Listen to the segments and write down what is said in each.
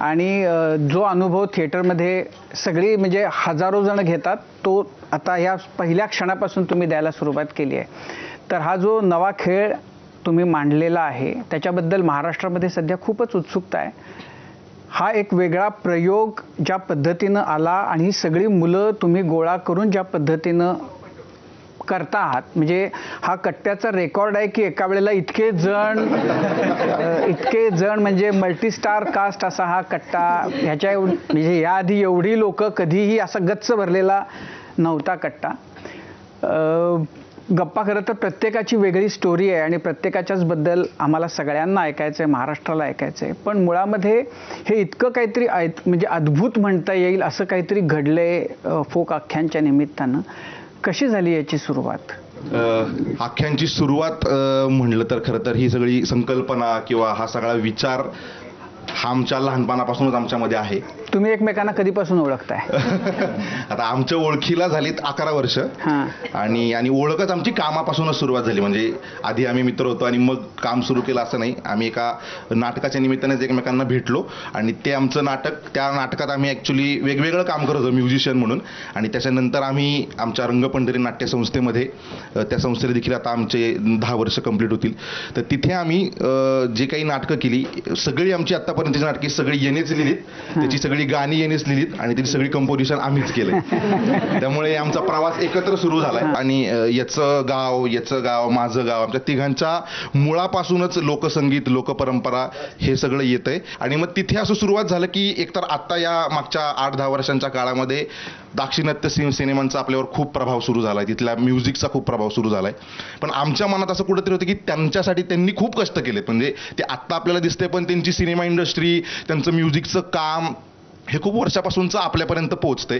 आणि जो अनुभव थिएटरमध्ये सगळी म्हणजे हजारो जण घेतात तो आता या पहिल्या क्षणापासून तुम्ही द्यायला सुरुवात केली आहे. तर हा जो नवा खेळ तुम्ही मांडलेला आहे त्याच्याबद्दल महाराष्ट्रामध्ये सध्या खूपच उत्सुकता आहे. हा एक वेगळा प्रयोग ज्या पद्धतीनं आला आणि ही सगळी मुलं तुम्ही गोळा करून ज्या पद्धतीनं करता आहात, म्हणजे हा कट्ट्याचा रेकॉर्ड आहे की एका वेळेला इतके जण म्हणजे मल्टीस्टार कास्ट असा हा कट्टा, ह्याच्या म्हणजे याआधी एवढी लोक कधीही असा गच्च भरलेला नव्हता कट्टा. गप्पा खरं तर प्रत्येकाची वेगळी स्टोरी आहे आणि प्रत्येकाच्याच बद्दल आम्हाला सगळ्यांना ऐकायचं आहे, महाराष्ट्राला ऐकायचं आहे. पण मुळामध्ये हे इतकं काहीतरी म्हणजे अद्भुत म्हणता येईल असं काहीतरी घडलंय फोक आख्यांच्या निमित्तानं. कशी झाली याची सुरुवात? आख्यांची सुरुवात म्हणलं तर खरं तर ही सगळी संकल्पना किंवा हा सगळा विचार हा आमच्या लहानपणापासूनच आमच्यामध्ये आहे. तुम्ही एकमेकांना कधीपासून ओळखताय? आता आमच्या ओळखीला झालीत 11 वर्ष आणि ओळखच आमची कामापासूनच सुरुवात झाली. म्हणजे आधी आम्ही मित्र होतो आणि मग काम सुरू केलं असं नाही. आम्ही एका नाटकाच्या निमित्तानेच एकमेकांना भेटलो आणि ते आमचं त्या नाटकात आम्ही ॲक्च्युली वेगवेगळं काम करत होतो म्युझिशियन म्हणून. आणि त्याच्यानंतर आम्ही आमच्या रंगपंढरी नाट्य संस्थेमध्ये, त्या संस्थेला देखील आता आमचे 10 वर्ष कंप्लीट होतील. तर तिथे आम्ही जे काही नाटकं केली सगळी आमची आत्तापर्यंतची नाटके सगळी येणेच लिहिलीत, त्याची सगळी गाणी येणेच लिहिलीत आणि त्याची सगळी कंपोजिशन आम्हीच केलंय. त्यामुळे आमचा प्रवास एकत्र सुरू झालाय. आणि याचं गाव माझं गाव आमच्या तिघांच्या मुळापासूनच लोकसंगीत लोकपरंपरा हे सगळं येतंय. आणि मग तिथे असं सुरुवात झालं की एकतर आता या मागच्या 8-10 वर्षांच्या काळामध्ये दाक्षिणात्य सिनेमांचा आपल्यावर खूप प्रभाव सुरू झालाय, तिथल्या म्युझिकचा खूप प्रभाव सुरू झालाय. पण आमच्या मनात असं कुठेतरी होतं की त्यांच्यासाठी त्यांनी खूप कष्ट केलेत. म्हणजे ते आत्ता आपल्याला दिसतंय पण त्यांची सिनेमा इंडस्ट्री, त्यांचं म्युझिकचं काम हे खूप वर्षापासूनचं आपल्यापर्यंत पोहोचतंय.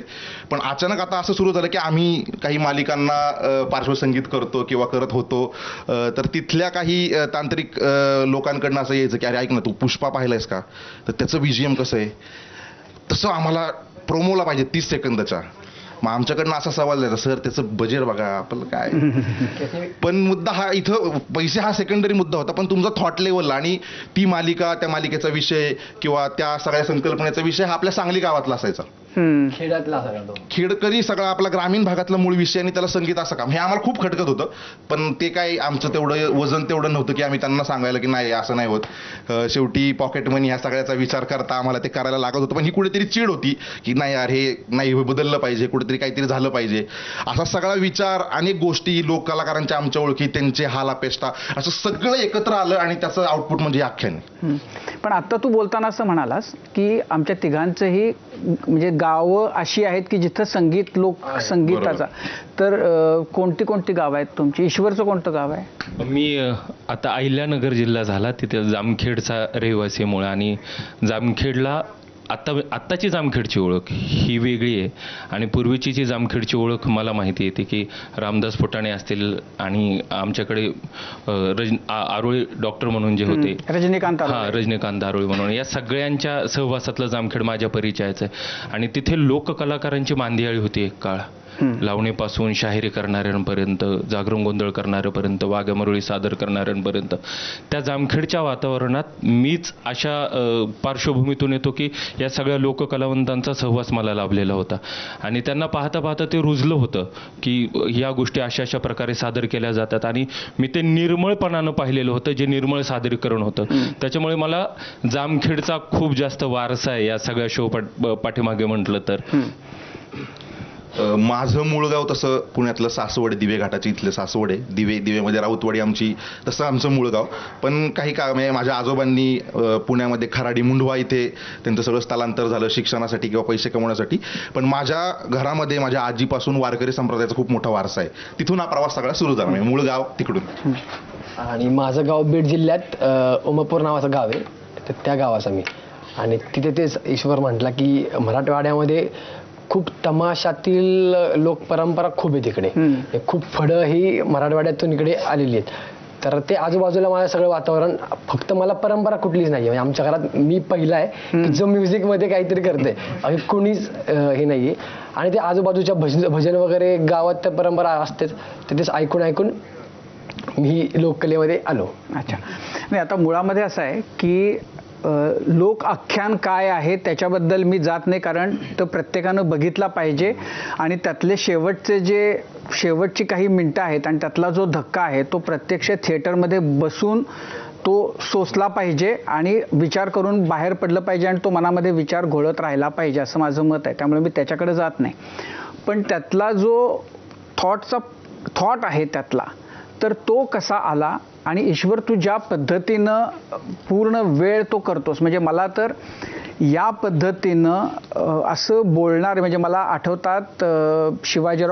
पण अचानक आता असं सुरू झालं की आम्ही काही मालिकांना पार्श्वसंगीत करतो किंवा करत होतो. तर तिथल्या काही तांत्रिक लोकांकडनं असं यायचं की अरे ऐक ना, तू पुष्पा पाहिलंयस का, तर त्याचं BGM कसं आहे, तसं आम्हाला प्रोमोला पाहिजे 30 सेकंदाच्या. मग आमच्याकडनं असा सवाल द्यायचा, सर त्याचं बजेट बघा आपलं काय. पण मुद्दा हा, इथं पैसे हा सेकंडरी मुद्दा होता, पण तुमचा थॉट लेवलला आणि ती मालिका, त्या मालिकेचा विषय किंवा त्या सगळ्या संकल्पनेचा विषय हा आपल्या सांगली गावातला असायचा, खेड्यातला खेडकरी सगळा आपला ग्रामीण भागातला मूळ विषय आणि त्याला संगीत असं काम, हे आम्हाला खूप खटकत होतं. पण ते काय आमचं तेवढं वजन तेवढं नव्हतं की आम्ही त्यांना सांगायला की नाही असं नाही होत. शेवटी पॉकेट मनी ह्या सगळ्याचा विचार करता आम्हाला ते करायला लागत होतं. पण ही कुठेतरी चीड होती की नाही यार, हे नाही बदललं पाहिजे, कुठेतरी काहीतरी झालं पाहिजे. असा सगळा विचार, अनेक गोष्टी, लोक कलाकारांच्या आमच्या ओळखी, त्यांचे हाल अपेष्टा, असं सगळं एकत्र आलं आणि त्याचं आउटपुट म्हणजे आख्यान. पण आता तू बोलताना असं म्हणालास की आमच्या तिघांचंही म्हणजे गावं अशी आहेत की जिथं संगीत, लोक संगीताचा. तर कोणती कोणती गाव आहेत तुमची? ईश्वरचं कोणतं गाव आहे? मी आता अहिल्यानगर जिल्हा झाला, तिथे जामखेडचा रहिवासीमुळे. आणि जामखेडला आत्ताची जामखेडची ओळख ही वेगळी आहे आणि पूर्वीची जी जामखेडची ओळख मला माहिती येते की रामदास फुटाणे असतील आणि आमच्याकडे आरोळी डॉक्टर म्हणून जे होते, रजनीकांत आरोळी म्हणून, या सगळ्यांच्या सहवासातलं जामखेड माझ्या परिचयाचं आहे. आणि तिथे लोककलाकारांची मांदियाळी होती एक काळ, लावणीपासून शाहिरी करणाऱ्यांपर्यंत, जागरण गोंधळ करणाऱ्यांपर्यंत, वाघ्यामरुळी सादर करणाऱ्यांपर्यंत. त्या जामखेडच्या वातावरणात मीच अशा पार्श्वभूमीतून येतो की या सगळ्या लोककलावंतांचा सहवास मला लाभलेला होता आणि त्यांना पाहता पाहता ते रुजलं होतं की या गोष्टी अशा अशा प्रकारे सादर केल्या जातात. आणि मी ते निर्मळपणानं पाहिलेलं होतं, जे निर्मळ सादरीकरण होतं. त्याच्यामुळे मला जामखेडचा खूप जास्त वारसा आहे या सगळ्या शो पाठीमागे म्हटलं तर. माझं मूळ गाव तसं पुण्यातलं सासवड, दिवे घाटाचे इथलं सासवड आहे. दिवेमध्ये राऊतवाडी आमची, तसं आमचं मूळ गाव. पण काही काळ म्हणजे माझ्या आजोबांनी पुण्यामध्ये खराडी, मुंढवा इथे त्यांचं सगळं स्थलांतर झालं शिक्षणासाठी किंवा पैसे कमवण्यासाठी. पण माझ्या घरामध्ये माझ्या आजीपासून वारकरी संप्रदायाचा खूप मोठा वारसा आहे. तिथून हा प्रवास सगळा सुरू झाला, म्हणजे मूळ गाव तिकडून. आणि माझं गाव बीड जिल्ह्यात उमापूर नावाचं गाव आहे, तर त्या गावाचा मी. आणि तिथे तेच ईश्वर म्हटला की मराठवाड्यामध्ये खूप तमाशातील लोकपरंपरा खूप आहे तिकडे. खूप फळं ही मराठवाड्यातून इकडे आलेली आहेत. तर ते आजूबाजूला माझं सगळं वातावरण, फक्त मला परंपरा कुठलीच नाही आहे. आमच्या घरात मी पहिला आहे की जो म्युझिकमध्ये काहीतरी करते, आणि कोणीच हे नाही आहे. आणि ते आजूबाजूच्या भजन वगैरे गावात त्या परंपरा असतेच, तर तेच ऐकून ऐकून मी लोककलेमध्ये आलो. अच्छा. नाही, आता मुळामध्ये असं आहे की लोक आख्यान काय आहे त्याच्याबद्दल मी जात नाही, कारण तो प्रत्येकानं बघितला पाहिजे आणि त्यातले शेवटची काही मिनटं आहेत आणि त्यातला जो धक्का आहे तो प्रत्यक्ष थिएटरमध्ये बसून तो सोसला पाहिजे आणि विचार करून बाहेर पडलं पाहिजे आणि तो मनामध्ये विचार घोळत राहिला पाहिजे असं माझं मत आहे. त्यामुळे मी त्याच्याकडे जात नाही. पण त्यातला जो थॉट आहे त्यातला, तर तो कसा आला आणि ईश्वर तू ज्या पद्धतीनं पूर्ण वेळ तो करतोस, म्हणजे मला तर या पद्धतीनं असं बोलणार, म्हणजे मला आठवतात शिवाजीराव